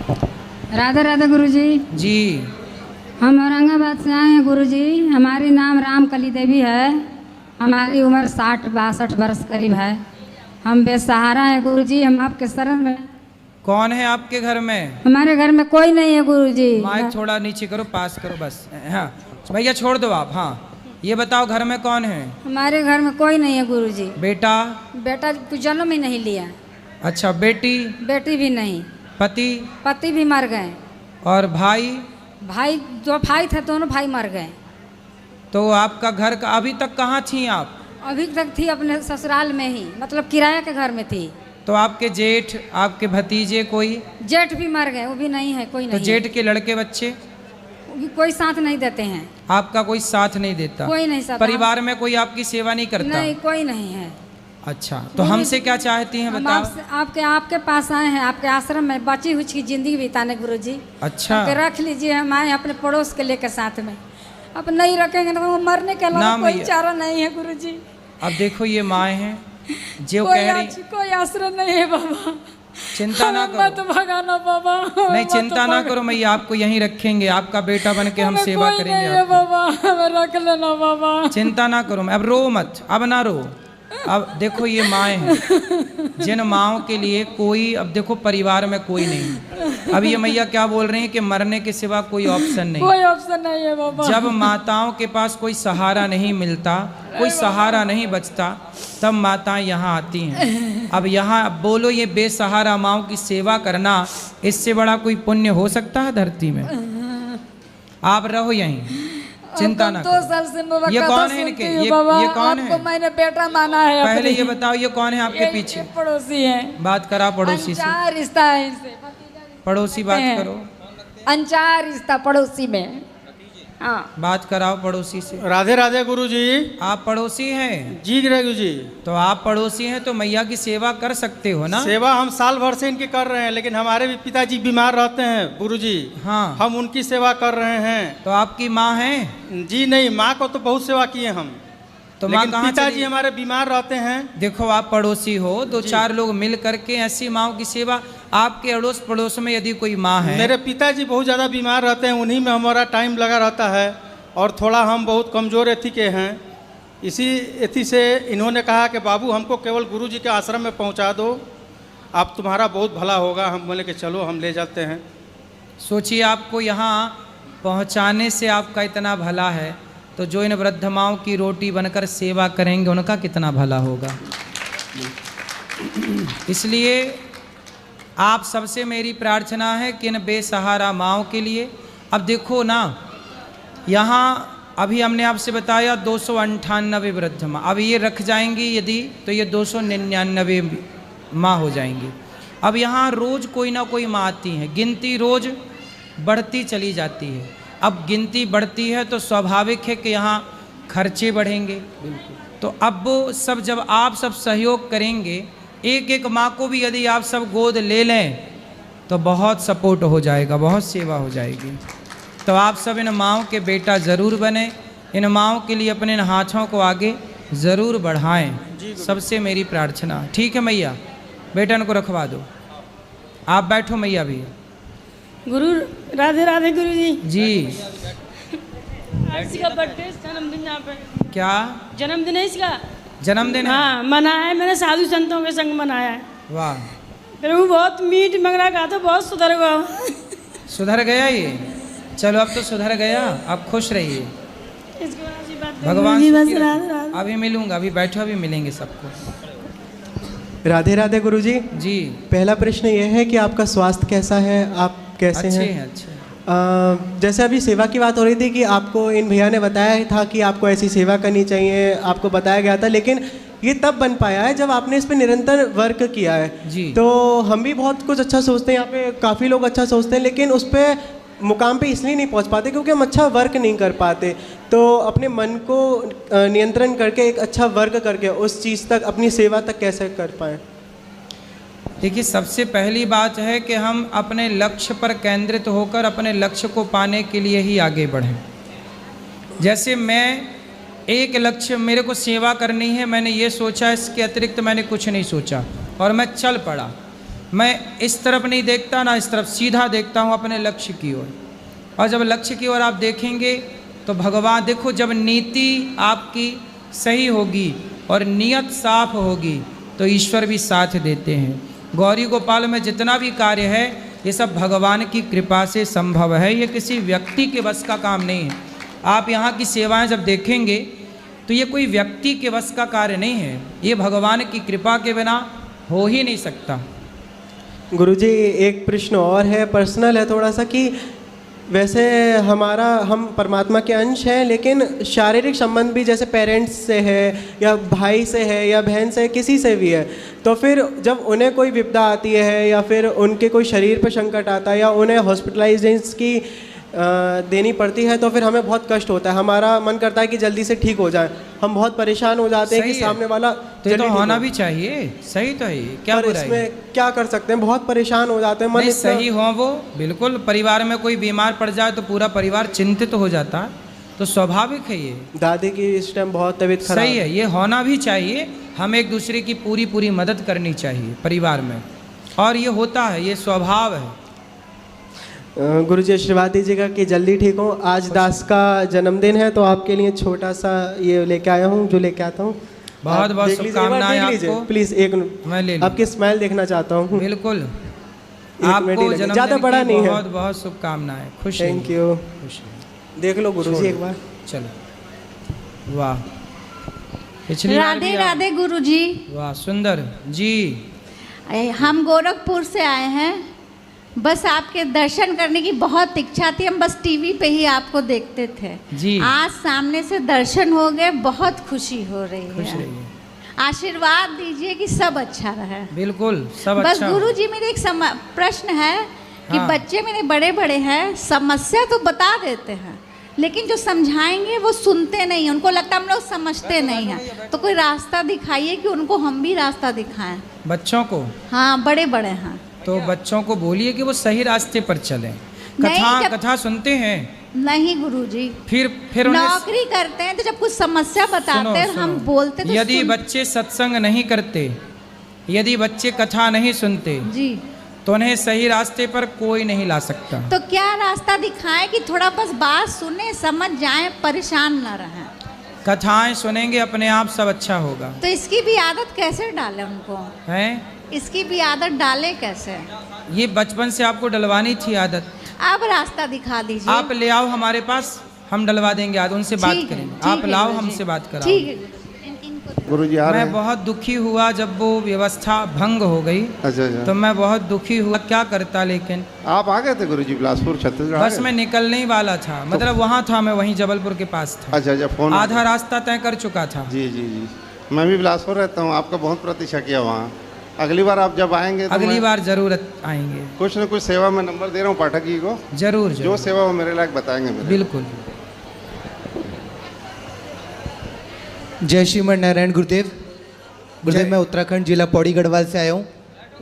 राधे राधे गुरुजी। जी। हम औरंगाबाद से आए हैं गुरुजी। हमारी नाम रामकली देवी है। हमारी उम्र 60-62 वर्ष करीब है। हम बेसहारा हैं गुरुजी। हम आपके शरण में। कौन है आपके घर में? हमारे घर में कोई नहीं है गुरुजी। माइक थोड़ा नीचे करो, पास करो बस। हाँ भैया छोड़ दो आप। हाँ ये बताओ घर में कौन है? हमारे घर में कोई नहीं है गुरुजी। बेटा? बेटा कुछ जन्म ही नहीं लिया। अच्छा। बेटी? बेटी भी नहीं। पति? पति भी मर गए। और भाई? भाई दो भाई थे, दोनों भाई मर गए। तो आपका घर का अभी तक कहाँ थी आप? अभी तक थी अपने ससुराल में ही, मतलब किराया के घर में थी। तो आपके जेठ, आपके भतीजे कोई? जेठ भी मर गए, वो भी नहीं है, कोई नहीं। तो जेठ के लड़के बच्चे? कोई साथ नहीं देते हैं। आपका कोई साथ नहीं देता? कोई नहीं साथ। परिवार में कोई आपकी सेवा नहीं करता? नहीं, कोई नहीं है। अच्छा, तो हमसे क्या चाहती हैं बताओ? आपके पास आए हैं, आपके आश्रम में बची हुई की जिंदगी बिताने गुरुजी। अच्छा। रख लीजिए, हम आए अपने पड़ोस के लेकर साथ में। अब नहीं रखेंगे तो मरने के अलावा कोई चारा नहीं है गुरुजी। अब देखो ये माँ है जो कह रही कोई आश्रय नहीं है बाबा। चिंता ना करो, मत भगाना बाबा। नहीं चिंता ना करो, मैं आपको यहीं रखेंगे, आपका बेटा बन के हम सेवा करेंगे बाबा। रख लेना बाबा। चिंता ना करो। अब रो मत, अब ना रो। अब देखो ये माएँ हैं, जिन माओं के लिए कोई, अब देखो परिवार में कोई नहीं। अब ये मैया क्या बोल रही हैं कि मरने के सिवा कोई ऑप्शन नहीं। कोई ऑप्शन नहीं है बाबा। जब माताओं के पास कोई सहारा नहीं मिलता, कोई सहारा नहीं बचता, तब माताएं यहाँ आती हैं। अब यहाँ बोलो ये बेसहारा माओं की सेवा करना, इससे बड़ा कोई पुण्य हो सकता है धरती में? आप रहो यहीं, चिंता ना 2 साल से ये कौन है इनके? ये कौन है? मैंने बेटा माना है। पहले ये बताओ ये कौन है आपके पीछे? पड़ोसी है। बात करा पड़ोसी से। अनचाहा रिश्ता है इनसे। पड़ोसी बात करो। अनचाहा रिश्ता पड़ोसी में। हाँ बात कराओ पड़ोसी से। राधे राधे गुरुजी। आप पड़ोसी हैं? जी गुरुजी। तो आप पड़ोसी हैं तो मैया की सेवा कर सकते हो ना? सेवा हम साल भर से इनकी कर रहे हैं, लेकिन हमारे भी पिताजी बीमार रहते हैं गुरुजी। हाँ। हम उनकी सेवा कर रहे हैं। तो आपकी माँ है? जी नहीं, माँ को तो बहुत सेवा किए हम, तो माँ कहाँ? पिताजी हमारे बीमार रहते हैं। देखो आप पड़ोसी हो, 2-4 लोग मिल करके ऐसी माँओं की सेवा। आपके अड़ोस पड़ोस में यदि कोई माँ है? मेरे पिताजी बहुत ज़्यादा बीमार रहते हैं, उन्हीं में हमारा टाइम लगा रहता है। और थोड़ा हम बहुत कमज़ोर एथी के हैं, इसी एथी से इन्होंने कहा कि बाबू हमको केवल गुरुजी के आश्रम में पहुंचा दो, आप तुम्हारा बहुत भला होगा। हम बोले कि चलो हम ले जाते हैं। सोचिए आपको यहाँ पहुँचाने से आपका इतना भला है, तो जो इन वृद्ध माओं की रोटी बनकर सेवा करेंगे उनका कितना भला होगा। इसलिए आप सबसे मेरी प्रार्थना है कि इन बेसहारा माओं के लिए, अब देखो ना यहाँ अभी हमने आपसे बताया 298 वृद्ध माँ, अब ये रख जाएंगी यदि तो ये 299 माँ हो जाएंगी। अब यहाँ रोज़ कोई ना कोई माँ आती है, गिनती रोज़ बढ़ती चली जाती है। अब गिनती बढ़ती है तो स्वाभाविक है कि यहाँ खर्चे बढ़ेंगे। तो अब वो सब जब आप सब सहयोग करेंगे, एक एक माँ को भी यदि आप सब गोद ले लें तो बहुत सपोर्ट हो जाएगा, बहुत सेवा हो जाएगी। तो आप सब इन माँओं के बेटा ज़रूर बने, इन माँओं के लिए अपने इन हाथों को आगे ज़रूर बढ़ाएं, सबसे मेरी प्रार्थना। ठीक है मैया, बेटन को रखवा दो। आप बैठो मैया भी। गुरु राधे राधे गुरु जी। जी इसका बर्थडे जन्मदिन यहाँ पे। क्या जन्मदिन है इसका? जन्मदिन है? हाँ मनाया है, मैंने साधु संतों के संग मनाया है। वाह। प्रभु बहुत मीठ मंगना कहा था, बहुत सुधर गया। सुधर गया ये? चलो अब तो सुधर गया, अब खुश रहिए। भगवान अभी मिलूंगा, अभी बैठो, अभी मिलेंगे सबको। राधे राधे गुरुजी। जी। पहला प्रश्न यह है कि आपका स्वास्थ्य कैसा है, आप कैसे हैं? अच्छे। जैसे अभी सेवा की बात हो रही थी कि आपको इन भैया ने बताया था कि आपको ऐसी सेवा करनी चाहिए, आपको बताया गया था, लेकिन ये तब बन पाया है जब आपने इस पर निरंतर वर्क किया है। जी। तो हम भी बहुत कुछ अच्छा सोचते हैं, यहाँ पे काफ़ी लोग अच्छा सोचते हैं, लेकिन उस पर मुकाम पे इसलिए नहीं पहुँच पाते क्योंकि हम अच्छा वर्क नहीं कर पाते। तो अपने मन को नियंत्रण करके एक अच्छा वर्क करके उस चीज़ तक, अपनी सेवा तक कैसे कर पाएँ? देखिए सबसे पहली बात है कि हम अपने लक्ष्य पर केंद्रित होकर अपने लक्ष्य को पाने के लिए ही आगे बढ़ें। जैसे मैं एक लक्ष्य, मेरे को सेवा करनी है, मैंने ये सोचा, इसके अतिरिक्त मैंने कुछ नहीं सोचा और मैं चल पड़ा। मैं इस तरफ नहीं देखता ना इस तरफ, सीधा देखता हूँ अपने लक्ष्य की ओर। और जब लक्ष्य की ओर आप देखेंगे तो भगवान, देखो जब नीति आपकी सही होगी और नियत साफ होगी तो ईश्वर भी साथ देते हैं। गौरी गोपाल में जितना भी कार्य है ये सब भगवान की कृपा से संभव है, ये किसी व्यक्ति के बस का काम नहीं है। आप यहाँ की सेवाएं जब देखेंगे तो ये कोई व्यक्ति के बस का कार्य नहीं है, ये भगवान की कृपा के बिना हो ही नहीं सकता। गुरुजी एक प्रश्न और है, पर्सनल है थोड़ा सा, कि वैसे हम परमात्मा के अंश हैं, लेकिन शारीरिक संबंध भी जैसे पेरेंट्स से है या भाई से है या बहन से, किसी से भी है, तो फिर जब उन्हें कोई विपदा आती है या फिर उनके कोई शरीर पर संकट आता है या उन्हें हॉस्पिटलाइजेशन की देनी पड़ती है तो फिर हमें बहुत कष्ट होता है, हमारा मन करता है कि जल्दी से ठीक हो जाए, हम बहुत परेशान हो जाते हैं कि सामने वाला तो ये तो होना भी चाहिए, सही तो है, क्या पर बुराई? इसमें क्या कर सकते हैं, बहुत परेशान हो जाते हैं, मन नहीं, सही हो वो बिल्कुल। परिवार में कोई बीमार पड़ जाए तो पूरा परिवार चिंतित हो जाता है, तो स्वाभाविक है ये। दादी की इस टाइम बहुत तबीयत खराब, सही है, ये होना भी चाहिए। हम एक दूसरे की पूरी मदद करनी चाहिए परिवार में, और ये होता है, ये स्वभाव है। गुरुजी आशीर्वाद दीजिएगा कि जल्दी ठीक हो। आज दास का जन्मदिन है तो आपके लिए छोटा सा ये लेके आया हूँ, जो लेके आता हूँ। बहुत बहुत शुभकामनाएं आपको। प्लीज एक मैं ले लूं। आपकी स्माइल देखना चाहता हूँ। बिल्कुल, मिनट आपको ही लगेगा। जन्मदिन ज़्यादा बड़ा नहीं है। बहुत बहुत शुभकामनाएं। खुश रहिए। Thank you. खुश रहिए। देख लो गुरुजी एक बार। चलो, वाह, पिछली बार राधे भी राधे गुरुजी। वाह, सुंदर जी। हम गोरखपुर से आए हैं, बस आपके दर्शन करने की बहुत इच्छा थी, हम बस टीवी पे ही आपको देखते थे जी। आज सामने से दर्शन हो गए, बहुत खुशी हो रही खुश है। रहिए। आशीर्वाद दीजिए कि सब अच्छा रहे। बिल्कुल, सब बस अच्छा हो। गुरुजी मेरे एक प्रश्न है कि हाँ। बच्चे मेरे बड़े बड़े हैं, समस्या तो बता देते हैं लेकिन जो समझाएंगे वो सुनते नहीं हैं, उनको लगता है हम लोग समझते नहीं हैं, तो कोई रास्ता दिखाइए कि उनको हम भी रास्ता दिखाएं। बच्चों को, हाँ, बड़े बड़े हैं। तो बच्चों को बोलिए कि वो सही रास्ते पर चलें। कथा सुनते हैं? नहीं गुरुजी, फिर उन्हें नौकरी करते हैं तो जब कुछ समस्या बताते हैं हम बोलते तो यदि बच्चे सत्संग नहीं करते, यदि बच्चे कथा नहीं सुनते जी, तो उन्हें सही रास्ते पर कोई नहीं ला सकता। तो क्या रास्ता दिखाएं कि थोड़ा बस बात सुने, समझ जाएं, परेशान ना रहें। कथाएं सुनेंगे अपने आप सब अच्छा होगा। तो इसकी भी आदत कैसे डालें उनको? हैं? इसकी भी आदत डालें कैसे? ये बचपन से आपको डलवानी थी आदत। आप रास्ता दिखा दीजिए। आप ले आओ हमारे पास, हम डलवा देंगे आदत, उनसे बात ठीक है, करेंगे। ठीक आप है लाओ, गुरुजी। हमसे बात कराओ। ठीक है इनको गुरुजी आ रहे मैं हैं। बहुत दुखी हुआ जब वो व्यवस्था भंग हो गई, अच्छा अच्छा। तो मैं बहुत दुखी हुआ, क्या करता। लेकिन आप आ गए थे गुरुजी बिलासपुर छत्तीसगढ़? आ बस गए? मैं निकलने ही वाला था, मतलब वहाँ था, मैं वहीं जबलपुर के पास था। अच्छा अच्छा, फोन आधा रास्ता तय कर चुका था। जी जी जी, मैं भी बिलासपुर रहता हूँ, आपका बहुत प्रतीक्षा किया वहाँ। अगली बार आप जब आएंगे तो अगली मैं बार जरूर आएंगे। कुछ न कुछ सेवा में नंबर दे रहा हूँ पाठक जी को, जरूर जो जरूर, सेवा वो मेरे लायक बताएंगे मेरे। बिल्कुल। जय श्रीमन नारायण गुरुदेव। गुरुदेव मैं उत्तराखंड जिला पौड़ी गढ़वाल से आया हूँ।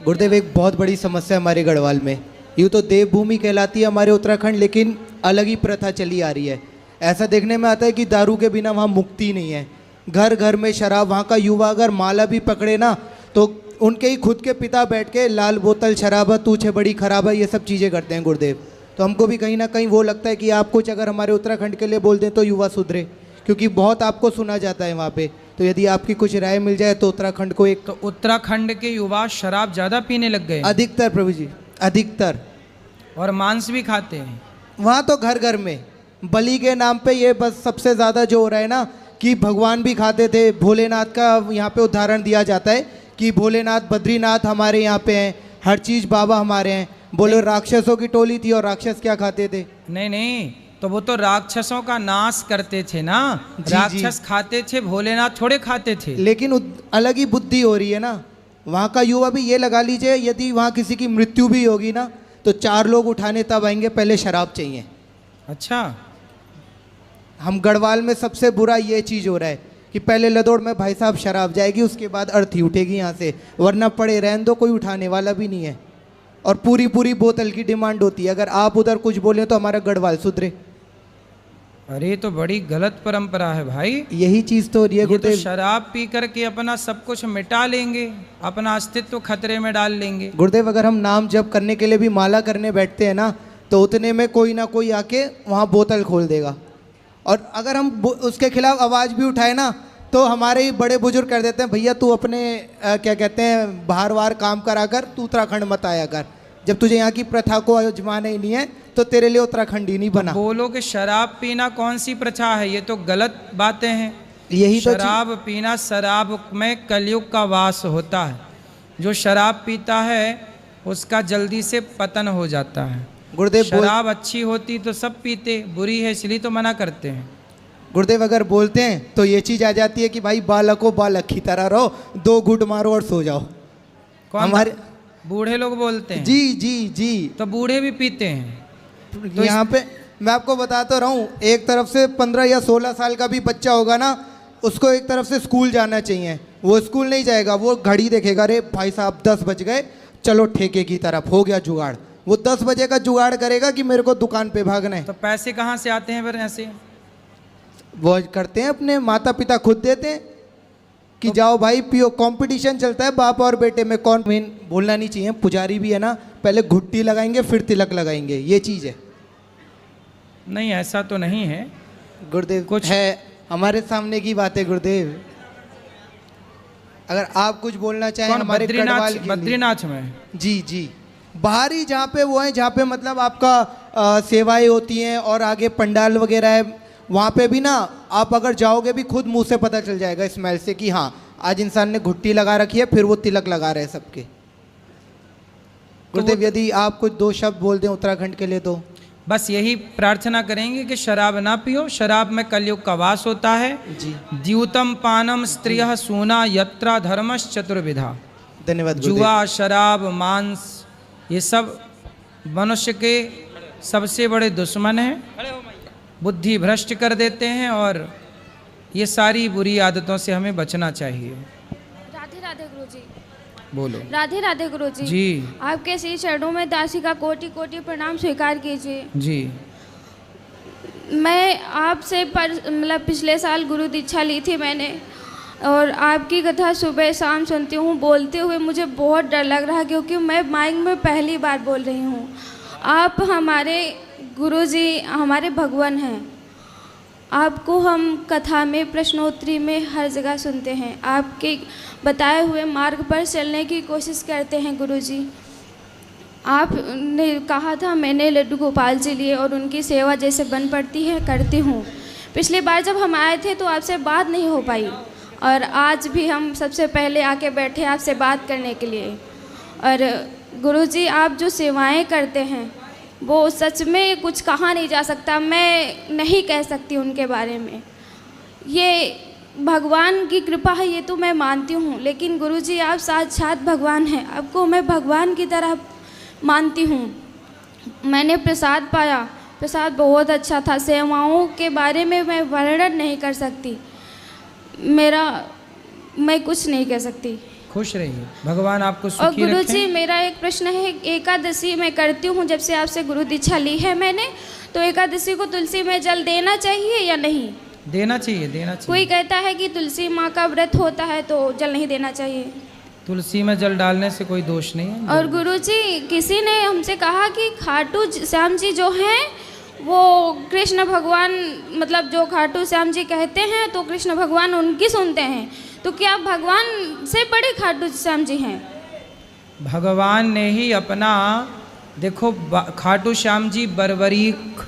गुरुदेव एक बहुत बड़ी समस्या हमारे गढ़वाल में, यूँ तो देवभूमि कहलाती है हमारे उत्तराखंड, लेकिन अलग ही प्रथा चली आ रही है। ऐसा देखने में आता है कि दारू के बिना वहाँ मुक्ति नहीं है, घर घर में शराब। वहाँ का युवा अगर माला भी पकड़े ना तो उनके ही खुद के पिता बैठ के लाल बोतल शराब है, तूछे बड़ी खराब है, ये सब चीज़ें करते हैं गुरुदेव। तो हमको भी कहीं ना कहीं वो लगता है कि आप कुछ अगर हमारे उत्तराखंड के लिए बोल दें तो युवा सुधरे, क्योंकि बहुत आपको सुना जाता है वहाँ पे। तो यदि आपकी कुछ राय मिल जाए तो उत्तराखंड को एक तो उत्तराखंड के युवा शराब ज़्यादा पीने लग गए, अधिकतर प्रभु जी, अधिकतर। और मांस भी खाते हैं। वहाँ तो घर घर में बलि के नाम पे ये बस सबसे ज़्यादा जो हो रहा है ना, कि भगवान भी खाते थे। भोलेनाथ का यहाँ पे उदाहरण दिया जाता है कि भोलेनाथ, बद्रीनाथ हमारे यहाँ पे हैं, हर चीज़ बाबा हमारे हैं। बोलो राक्षसों की टोली थी और राक्षस क्या खाते थे? नहीं नहीं, तो वो तो राक्षसों का नाश करते थे ना, जी, राक्षस खाते थे, भोलेनाथ थोड़े खाते थे। लेकिन अलग ही बुद्धि हो रही है ना वहाँ का युवा भी। ये लगा लीजिए यदि वहाँ किसी की मृत्यु भी होगी ना तो 4 लोग उठाने तब आएंगे, पहले शराब चाहिए। अच्छा, हम गढ़वाल में सबसे बुरा ये चीज़ हो रहा है कि पहले लदौड़ में भाई साहब शराब जाएगी, उसके बाद अर्थी उठेगी यहाँ से, वरना पड़े रहने दो, कोई उठाने वाला भी नहीं है। और पूरी पूरी बोतल की डिमांड होती है। अगर आप उधर कुछ बोले तो हमारा गढ़वाल सुधरे। अरे तो बड़ी गलत परंपरा है भाई। यही चीज़ तो हो रही है ये तो गुरुदेव। शराब पी करके अपना सब कुछ मिटा लेंगे, अपना अस्तित्व खतरे में डाल लेंगे। गुरुदेव अगर हम नाम जप करने के लिए भी माला करने बैठते हैं ना, तो उतने में कोई ना कोई आके वहाँ बोतल खोल देगा, और अगर हम उसके खिलाफ आवाज़ भी उठाए ना, तो हमारे ही बड़े बुजुर्ग कर देते हैं, भैया तू अपने क्या कहते हैं बाहर वार काम करा कर, तू उत्तराखंड मत आया कर, जब तुझे यहाँ की प्रथा को आजमाना ही नहीं है तो तेरे लिए उत्तराखंड ही नहीं बना। बोलो कि शराब पीना कौन सी प्रथा है, ये तो गलत बातें हैं। यही तो शराब पीना, शराब में कलयुग का वास होता है। जो शराब पीता है उसका जल्दी से पतन हो जाता है। गुरुदेव शराब अच्छी होती तो सब पीते, बुरी है इसलिए तो मना करते हैं। गुरुदेव अगर बोलते हैं तो ये चीज़ आ जाती है कि भाई बालको बालक की तरह रहो, 2 घूंट मारो और सो जाओ। कौन हमारे बूढ़े लोग बोलते हैं? जी जी जी। तो बूढ़े भी पीते हैं। तो यहाँ पे मैं आपको बताता रहा हूँ, एक तरफ से 15 या 16 साल का भी बच्चा होगा ना, उसको एक तरफ से स्कूल जाना चाहिए। वो स्कूल नहीं जाएगा, वो घड़ी देखेगा, अरे भाई साहब 10 बज गए, चलो ठेके की तरफ, हो गया जुगाड़। वो 10 बजे का जुगाड़ करेगा कि मेरे को दुकान पे भागना है। तो पैसे कहाँ से आते हैं फिर ऐसे? वो करते हैं अपने माता पिता खुद देते हैं कि जाओ भाई पियो। कंपटीशन चलता है बाप और बेटे में, कौन मेन बोलना नहीं चाहिए। पुजारी भी है ना, पहले घुट्टी लगाएंगे फिर तिलक लगाएंगे, ये चीज़ है। नहीं ऐसा तो नहीं है गुरुदेव, कुछ है हमारे सामने की बात है गुरुदेव। अगर आप कुछ बोलना चाहें हमारे गढ़वाल के लिए। बद्रीनाथ में? जी जी, बाहरी जहाँ पे वो है, जहाँ पे मतलब आपका सेवाएं होती हैं और आगे पंडाल वगैरह है, वहाँ पे भी ना आप अगर जाओगे भी खुद मुंह से पता चल जाएगा स्मेल से कि हाँ आज इंसान ने घुट्टी लगा रखी है, फिर वो तिलक लगा रहे हैं सबके। गुरुदेव यदि आप कुछ 2 शब्द बोल दें उत्तराखंड के लिए तो। बस यही प्रार्थना करेंगे कि शराब ना पियो। शराब में कलयुग का वास होता है जी। द्यूतम पानम स्त्रियः सूना यत्रा धर्मश्च चतुर्विधा। धन्यवाद। जुआ, शराब, मांस, ये सब मनुष्य के सबसे बड़े दुश्मन हैं, बुद्धि भ्रष्ट कर देते हैं, और ये सारी बुरी आदतों से हमें बचना चाहिए। राधे राधे गुरुजी। बोलो। राधे राधे गुरुजी। जी। आपके श्री चरणों में दासी का कोटि कोटि प्रणाम स्वीकार कीजिए जी। मैं आपसे मतलब पिछले साल गुरु दीक्षा ली थी मैंने, और आपकी कथा सुबह शाम सुनती हूँ। बोलते हुए मुझे बहुत डर लग रहा है, क्योंकि मैं माइक में पहली बार बोल रही हूँ। आप हमारे गुरुजी, हमारे भगवान हैं। आपको हम कथा में, प्रश्नोत्तरी में, हर जगह सुनते हैं। आपके बताए हुए मार्ग पर चलने की कोशिश करते हैं गुरुजी। आपने कहा था मैंने लड्डू गोपाल जी लिए और उनकी सेवा जैसे बन पड़ती है करती हूँ। पिछली बार जब हम आए थे तो आपसे बात नहीं हो पाई, और आज भी हम सबसे पहले आके बैठे आपसे बात करने के लिए। और गुरुजी आप जो सेवाएं करते हैं वो सच में कुछ कहा नहीं जा सकता, मैं नहीं कह सकती उनके बारे में। ये भगवान की कृपा है, ये तो मैं मानती हूँ, लेकिन गुरुजी आप साक्षात भगवान हैं। आपको मैं भगवान की तरह मानती हूँ। मैंने प्रसाद पाया, प्रसाद बहुत अच्छा था। सेवाओं के बारे में मैं वर्णन नहीं कर सकती, मैं कुछ नहीं कह सकती। खुश रहिए, भगवान आपको सुखी और रखें। गुरुजी मेरा एक प्रश्न है, एकादशी मैं करती हूँ जब से आपसे गुरु दीक्षा ली है मैंने, तो एकादशी को तुलसी में जल देना चाहिए या नहीं? देना चाहिए, देना चाहिए। कोई कहता है कि तुलसी माँ का व्रत होता है तो जल नहीं देना चाहिए। तुलसी में जल डालने से कोई दोष नहीं है। और गुरुजी किसी ने हमसे कहा कि खाटू श्याम जी जो हैं वो कृष्ण भगवान, मतलब जो खाटू श्याम जी कहते हैं तो कृष्ण भगवान उनकी सुनते हैं, तो क्या भगवान से बड़े खाटू श्याम जी हैं? भगवान ने ही अपना, देखो खाटू श्याम जी बर्बरीक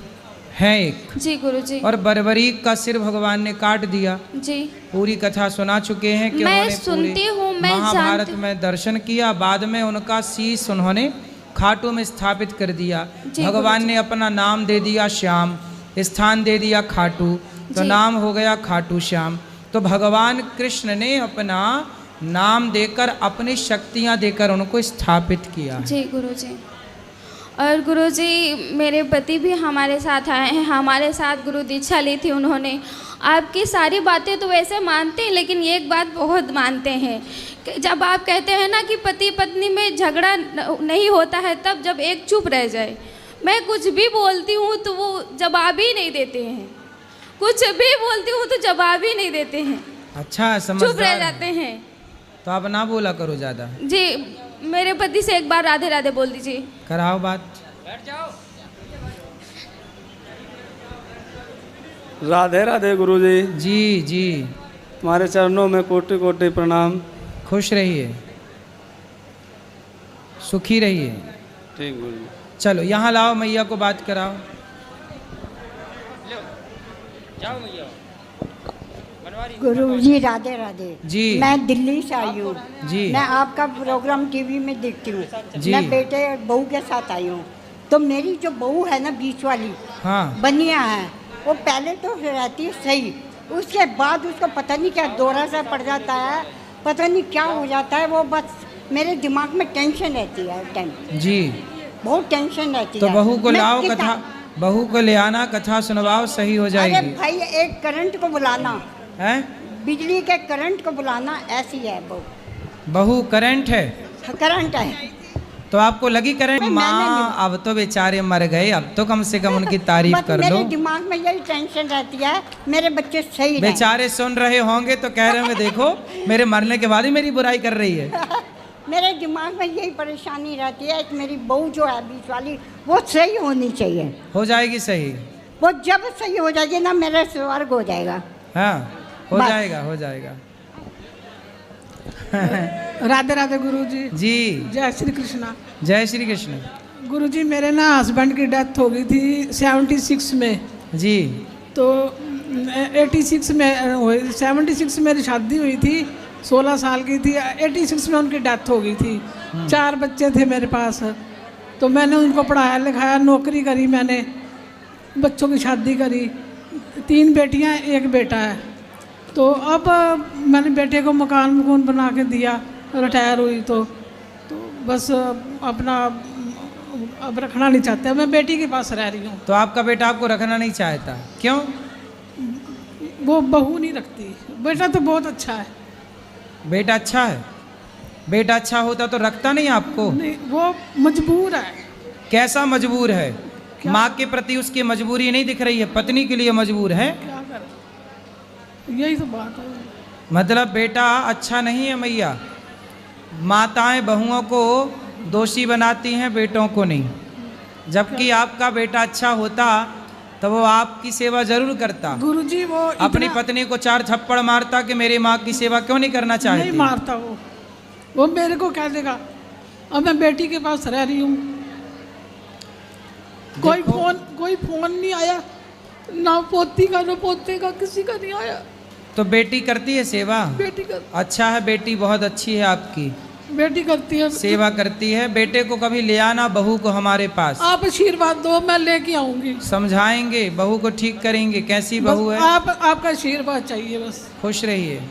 हैं एक। जी गुरुजी। और बर्बरीक का सिर भगवान ने काट दिया। जी। पूरी कथा सुना चुके हैं कि मैं सुनती हूँ, मैं महाभारत में दर्शन किया, बाद में उनका शीश उन्होंने खाटू में स्थापित कर दिया। भगवान ने अपना नाम दे दिया श्याम, स्थान दे दिया खाटू, तो नाम हो गया खाटू श्याम। तो भगवान कृष्ण ने अपना नाम देकर, अपनी शक्तियाँ देकर उनको स्थापित किया। जी गुरुजी। और गुरुजी मेरे पति भी हमारे साथ आए हैं, हमारे साथ गुरु दीक्षा ली थी उन्होंने। आपकी सारी बातें तो वैसे मानते हैं, लेकिन एक बात बहुत मानते हैं कि जब आप कहते हैं ना कि पति पत्नी में झगड़ा नहीं होता है तब जब एक चुप रह जाए। मैं कुछ भी बोलती हूँ तो वो जवाब ही नहीं देते हैं। कुछ भी बोलती हूँ तो जवाब ही नहीं देते हैं, अच्छा चुप रह समझदार हैं। जाते हैं। तो आप ना बोला करो ज़्यादा। जी, मेरे पति से एक बार राधे राधे बोल दीजिए। कराओ बात। राधे राधे गुरुजी। जी जी, तुम्हारे चरणों में कोटि कोटि प्रणाम। खुश रहिए, सुखी रहिए। ठीक गुरुजी। चलो यहाँ लाओ, मैया को बात कराओ। गुरु जी राधे राधे जी। मैं दिल्ली से आई हूँ जी। मैं आपका प्रोग्राम टीवी में देखती हूँ। जी। मैं बेटे और बहू के साथ आई हूँ। तो मेरी जो बहू है ना बीच वाली, हाँ बनिया है, वो पहले तो रहती है सही, उसके बाद उसको पता नहीं क्या दौरा सा पड़ जाता है, पता नहीं क्या हो जाता है। वो बस मेरे दिमाग में टेंशन रहती है टाइम, जी। बहुत टेंशन रहती तो है। बहू को मैं लाओ, कितना- कथा, बहू को ले आना, कथा सुनवाओ, सही हो अरे जाएगी। भाई एक करंट को बुलाना, है बिजली के करंट को बुलाना, ऐसी है बहू। बहू करंट है करंट है तो आपको लगी करंट? मैंने माँ अब तो बेचारे मर गए, अब तो कम से कम उनकी तारीफ बस कर मेरे लो। दिमाग में यही टेंशन रहती है, मेरे बच्चे सही रहें। बेचारे सुन रहे होंगे तो कह रहे होंगे देखो मेरे मरने के बाद ही मेरी बुराई कर रही है। मेरे दिमाग में यही परेशानी रहती है कि मेरी बहू जो है बीच वाली, वो सही होनी चाहिए। हो जाएगी सही। वो जब सही हो जाएगी ना, मेरा स्वर्ग हो जाएगा। हाँ हो बस। जाएगा, हो जाएगा। राधे राधे गुरुजी। जी जय श्री कृष्णा। जय श्री कृष्ण। गुरुजी मेरे ना हस्बैंड की डेथ हो गई थी 76 में। जी। तो 86 में हुई, 76 में मेरी शादी हुई थी, 16 साल की थी, 86 में उनकी डेथ हो गई थी। 4 बच्चे थे मेरे पास, तो मैंने उनको पढ़ाया लिखाया, नौकरी करी, मैंने बच्चों की शादी करी, 3 बेटियां 1 बेटा है। तो अब मैंने बेटे को मकान बना के दिया, रिटायर हुई तो बस अपना अब रखना नहीं चाहते, मैं बेटी के पास रह रही हूँ। तो आपका बेटा आपको रखना नहीं चाहता, क्यों? वो बहू नहीं रखती। बेटा तो बहुत अच्छा है। बेटा अच्छा है? बेटा अच्छा होता तो रखता नहीं आपको? नहीं, वो मजबूर है। कैसा मजबूर है? माँ के प्रति उसकी मजबूरी नहीं दिख रही है, पत्नी के लिए मजबूर है। क्या कर, यही तो बात है। मतलब बेटा अच्छा नहीं है मैया। माताएं बहुओं को दोषी बनाती हैं, बेटों को नहीं। जबकि आपका बेटा अच्छा होता तो वो आपकी सेवा जरूर करता। गुरुजी वो अपनी पत्नी को 4 थप्पड़ मारता कि मेरी माँ की सेवा क्यों नहीं करना चाहती? नहीं मारता वो मेरे को कह देगा। अब मैं बेटी के पास रह रही हूँ, कोई फोन नहीं आया, ना पोती का ना पोते का, किसी का नहीं आया। तो बेटी करती है सेवा? बेटी कर, अच्छा है, बेटी बहुत अच्छी है आपकी, बेटी करती है, सेवा करती है। बेटे को कभी ले आना बहू को हमारे पास, आप आशीर्वाद दो, मैं लेके आऊंगी, समझाएंगे, बहू को ठीक करेंगे। कैसी बहू है? आपका आशीर्वाद चाहिए बस। खुश रहिए।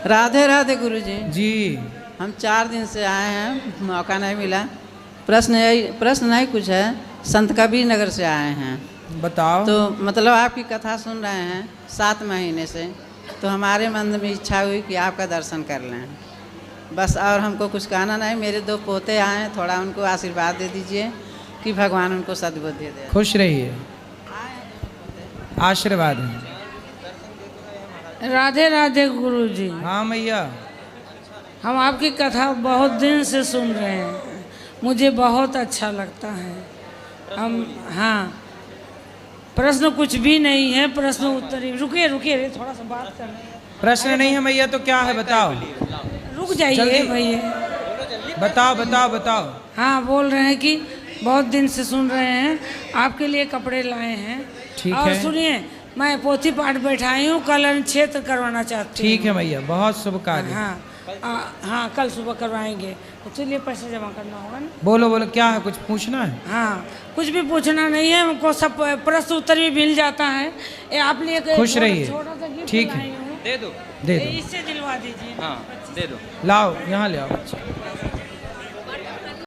राधे राधे गुरुजी। जी। हम 4 दिन से आए हैं, मौका नहीं मिला। प्रश्न नहीं कुछ है, संत कबीर नगर से आए हैं। बताओ। तो मतलब आपकी कथा सुन रहे हैं 7 महीने से, तो हमारे मन में इच्छा हुई कि आपका दर्शन कर लें बस, और हमको कुछ कहना नहीं। मेरे 2 पोते आए हैं, थोड़ा उनको आशीर्वाद दे दीजिए कि भगवान उनको सद्बुद्धि दे। खुश रहिए, आशीर्वाद है। राधे राधे गुरुजी। हाँ मैया, हम आपकी कथा बहुत दिन से सुन रहे हैं, मुझे बहुत अच्छा लगता है। हम हाँ, प्रश्न कुछ भी नहीं है, प्रश्न उत्तर ही। रुकिए थोड़ा सा बात कर रहे हैं। प्रश्न नहीं है मैया तो क्या है बताओ? रुक जाइए भैया, बताओ। हाँ, बोल रहे हैं कि बहुत दिन से सुन रहे हैं, आपके लिए कपड़े लाए हैं। ठीक और है। सुनिए, मैं पोथी पाठ बैठाई हूँ, कल अनुच्छेद करवाना चाहती हूँ। ठीक है मैया, बहुत शुभ कार्य। हाँ, कल सुबह करवाएंगे, तो चलिए पैसे जमा करना होगा ना। बोलो क्या है, कुछ पूछना है? हाँ, कुछ भी पूछना नहीं है हमको, सब प्रश्न उत्तर भी मिल जाता है। आप लिए खुश रहिए। छोटा सा गिफ्ट ठीक है, लाई हूँ। दे दो। इससे दिलवा दीजिए। हाँ दे दो। लाओ यहाँ ले आओ।